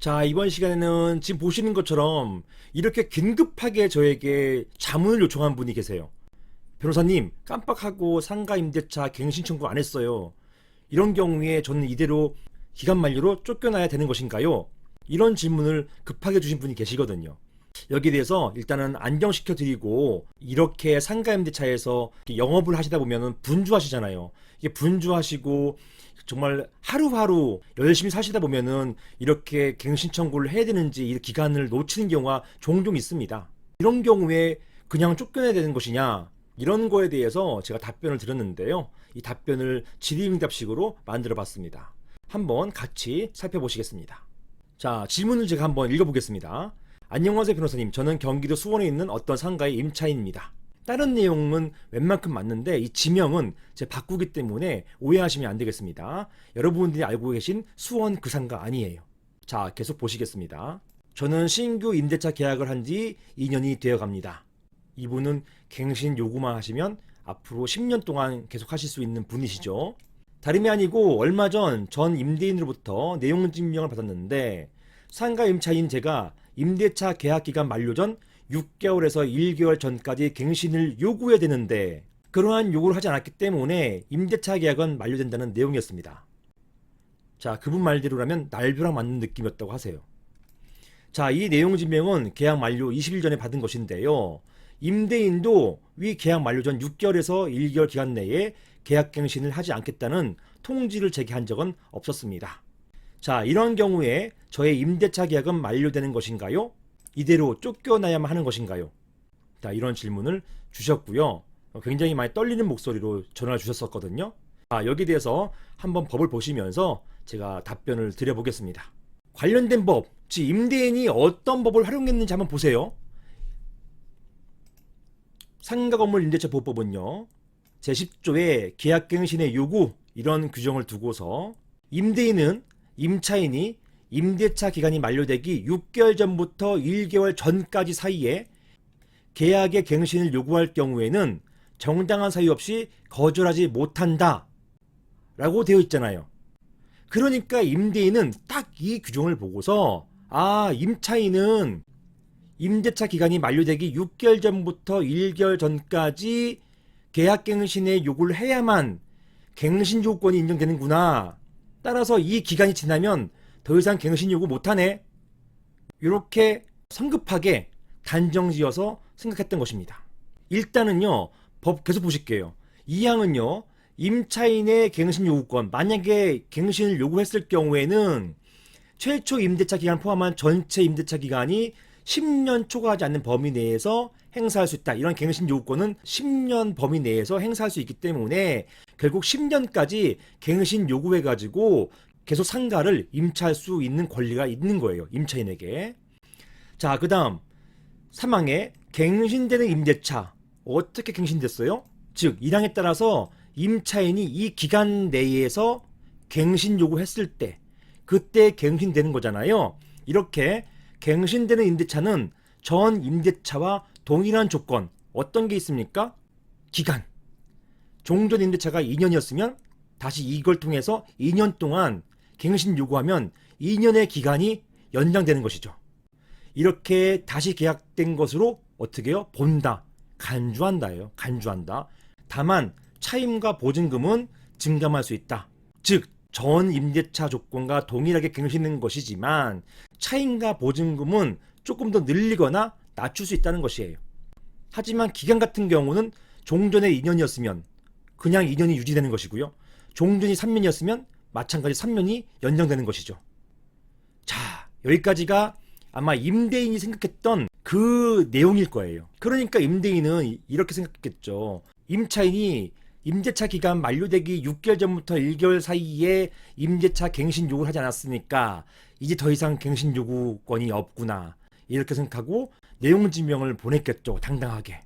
자, 이번 시간에는 지금 보시는 것처럼 이렇게 긴급하게 저에게 자문을 요청한 분이 계세요. 변호사님, 깜빡하고 상가 임대차 갱신 청구 안 했어요. 이런 경우에 저는 이대로 기간 만료로 쫓겨나야 되는 것인가요? 이런 질문을 급하게 주신 분이 계시거든요. 여기에 대해서 일단은 안정시켜 드리고, 이렇게 상가 임대차에서 영업을 하시다 보면은 분주하시잖아요. 이게 분주하시고 정말 하루하루 열심히 사시다 보면은 이렇게 갱신 청구를 해야 되는지 이 기간을 놓치는 경우가 종종 있습니다. 이런 경우에 그냥 쫓겨내야 되는 것이냐, 이런 거에 대해서 제가 답변을 드렸는데요. 이 답변을 질의응답식으로 만들어 봤습니다. 한번 같이 살펴보시겠습니다. 자, 질문을 제가 한번 읽어보겠습니다. 안녕하세요 변호사님, 저는 경기도 수원에 있는 어떤 상가의 임차인입니다. 다른 내용은 웬만큼 맞는데 이 지명은 제가 바꾸기 때문에 오해하시면 안 되겠습니다. 여러분들이 알고 계신 수원 그 상가 아니에요. 자, 계속 보시겠습니다. 저는 신규 임대차 계약을 한 지 2년이 되어 갑니다. 이분은 갱신 요구만 하시면 앞으로 10년 동안 계속 하실 수 있는 분이시죠. 다름이 아니고 얼마 전 임대인으로부터 내용 증명을 받았는데, 상가 임차인 제가 임대차 계약 기간 만료 전 6개월에서 1개월 전까지 갱신을 요구해야 되는데 그러한 요구를 하지 않았기 때문에 임대차 계약은 만료된다는 내용이었습니다. 자, 그분 말대로라면 날벼락 맞는 느낌이었다고 하세요. 자, 이 내용 증명은 계약 만료 20일 전에 받은 것인데요. 임대인도 위 계약 만료 전 6개월에서 1개월 기간 내에 계약 갱신을 하지 않겠다는 통지를 제기한 적은 없었습니다. 자, 이런 경우에 저의 임대차 계약은 만료되는 것인가요? 이대로 쫓겨나야만 하는 것인가요? 자, 이런 질문을 주셨고요. 굉장히 많이 떨리는 목소리로 전화를 주셨었거든요. 자, 여기에 대해서 한번 법을 보시면서 제가 답변을 드려보겠습니다. 관련된 법, 즉 임대인이 어떤 법을 활용했는지 한번 보세요. 상가건물 임대차 보호법은요, 제10조의 계약갱신의 요구, 이런 규정을 두고서 임대인은 임차인이 임대차 기간이 만료되기 6개월 전부터 1개월 전까지 사이에 계약의 갱신을 요구할 경우에는 정당한 사유 없이 거절하지 못한다 라고 되어 있잖아요. 그러니까 임대인은 딱 이 규정을 보고서, 아, 임차인은 임대차 기간이 만료되기 6개월 전부터 1개월 전까지 계약갱신의 요구를 해야만 갱신 요건이 인정되는구나. 따라서 이 기간이 지나면 더 이상 갱신 요구 못하네. 이렇게 성급하게 단정지어서 생각했던 것입니다. 일단은요, 법 계속 보실게요. 이 항은요, 임차인의 갱신 요구권, 만약에 갱신을 요구했을 경우에는 최초 임대차 기간 포함한 전체 임대차 기간이 10년 초과하지 않는 범위 내에서 행사할 수 있다. 이런 갱신 요구권은 10년 범위 내에서 행사할 수 있기 때문에 결국 10년까지 갱신 요구해가지고 계속 상가를 임차할 수 있는 권리가 있는 거예요, 임차인에게. 자, 그 다음 3항에 갱신되는 임대차, 어떻게 갱신됐어요? 즉 1항에 따라서 임차인이 이 기간 내에서 갱신 요구했을 때, 그때 갱신되는 거잖아요. 이렇게 갱신되는 임대차는 전 임대차와 동일한 조건, 어떤 게 있습니까? 기간. 종전 임대차가 2년이었으면 다시 이걸 통해서 2년 동안 갱신 요구하면 2년의 기간이 연장되는 것이죠. 이렇게 다시 계약된 것으로 어떻게 해요? 본다. 간주한다예요. 간주한다. 다만 차임과 보증금은 증감할 수 있다. 즉 전 임대차 조건과 동일하게 갱신된 것이지만 차임과 보증금은 조금 더 늘리거나 낮출 수 있다는 것이에요. 하지만 기간 같은 경우는 종전에 2년이었으면 그냥 2년이 유지되는 것이고요. 종전이 3년이었으면 마찬가지 3년이 연장되는 것이죠. 자, 여기까지가 아마 임대인이 생각했던 그 내용일 거예요. 그러니까 임대인은 이렇게 생각했겠죠. 임차인이 임대차 기간 만료되기 6개월 전부터 1개월 사이에 임대차 갱신 요구를 하지 않았으니까 이제 더 이상 갱신 요구권이 없구나, 이렇게 생각하고 내용 증명을 보냈겠죠, 당당하게.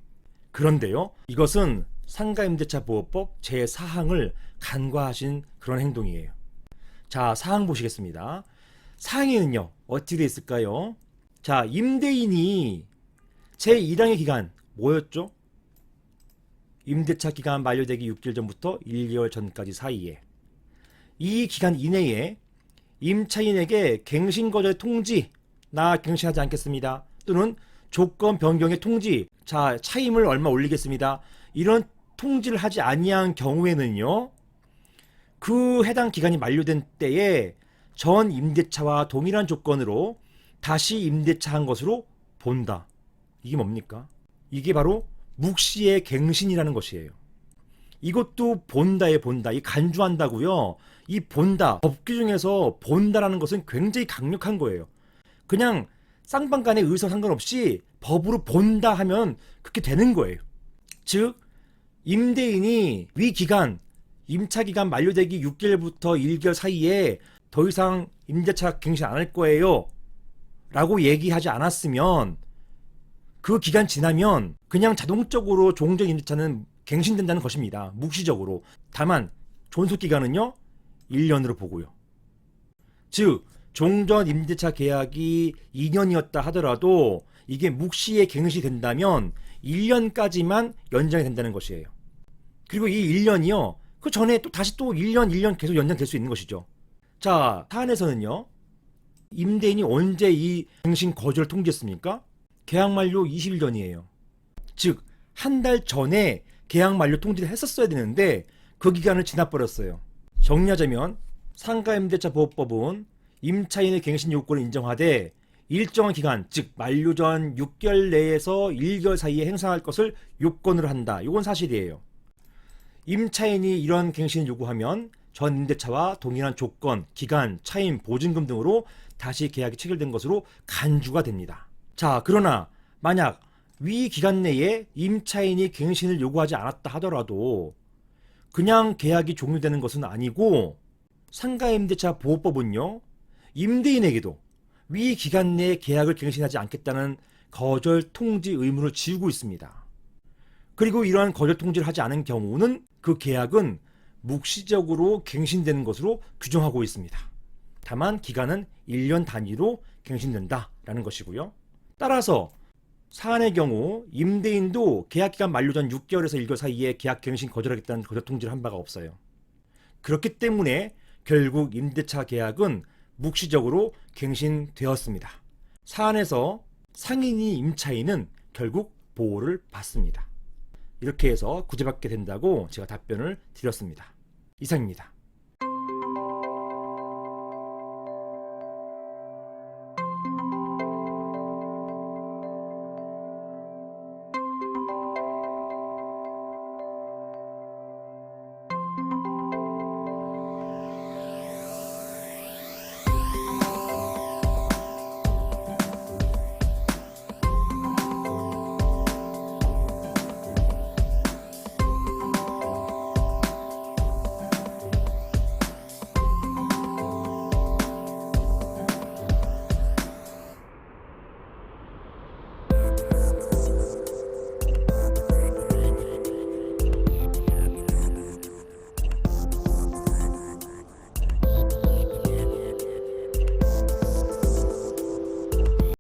그런데요, 이것은 상가임대차보호법 제4항을 간과하신 그런 행동이에요. 자, 사항 보시겠습니다. 사항에는요, 어떻게 되어 있을까요? 자, 임대인이 제1항의 기간 뭐였죠? 임대차 기간 만료되기 6개월 전부터 1개월 전까지 사이에, 이 기간 이내에 임차인에게 갱신 거절 통지, 나 갱신하지 않겠습니다. 또는 조건 변경의 통지, 자 차임을 얼마 올리겠습니다. 이런 통지를 하지 아니한 경우에는요, 그 해당 기간이 만료된 때에 전 임대차와 동일한 조건으로 다시 임대차한 것으로 본다. 이게 뭡니까? 이게 바로 묵시의 갱신이라는 것이에요. 이것도 본다에 본다, 이 간주한다고요. 이 본다, 법규 중에서 본다라는 것은 굉장히 강력한 거예요. 그냥 쌍방간의 의사 상관없이 법으로 본다 하면 그렇게 되는 거예요. 즉 임대인이 위 기간, 임차 기간 만료되기 6개월부터 1개월 사이에 더 이상 임대차 갱신 안 할 거예요 라고 얘기하지 않았으면 그 기간 지나면 그냥 자동적으로 종전 임대차는 갱신된다는 것입니다. 묵시적으로. 다만 존속기간은요 1년으로 보고요. 즉 종전 임대차 계약이 2년이었다 하더라도 이게 묵시에 갱신이 된다면 1년까지만 연장이 된다는 것이에요. 그리고 이 1년이요 그 전에 또 다시 또 1년 계속 연장될 수 있는 것이죠. 자, 사안에서는요 임대인이 언제 이 갱신 거절을 통지했습니까? 계약 만료 20일 전이에요. 즉 한 달 전에 계약 만료 통지를 했었어야 되는데 그 기간을 지나버렸어요. 정리하자면 상가임대차보호법은 임차인의 갱신 요건을 인정하되 일정한 기간, 즉 만료 전 6개월 내에서 1개월 사이에 행사할 것을 요건으로 한다. 이건 사실이에요. 임차인이 이런 갱신을 요구하면 전 임대차와 동일한 조건, 기간, 차임, 보증금 등으로 다시 계약이 체결된 것으로 간주가 됩니다. 자, 그러나 만약 위 기간 내에 임차인이 갱신을 요구하지 않았다 하더라도 그냥 계약이 종료되는 것은 아니고 상가임대차 보호법은요 임대인에게도 위 기간 내에 계약을 갱신하지 않겠다는 거절 통지 의무를 지우고 있습니다. 그리고 이러한 거절 통지를 하지 않은 경우는 그 계약은 묵시적으로 갱신되는 것으로 규정하고 있습니다. 다만 기간은 1년 단위로 갱신된다라는 것이고요. 따라서 사안의 경우 임대인도 계약기간 만료 전 6개월에서 1개월 사이에 계약 갱신 거절하겠다는 거절 통지를 한 바가 없어요. 그렇기 때문에 결국 임대차 계약은 묵시적으로 갱신되었습니다. 사안에서 상인이 임차인은 결국 보호를 받습니다. 이렇게 해서 구제받게 된다고 제가 답변을 드렸습니다. 이상입니다.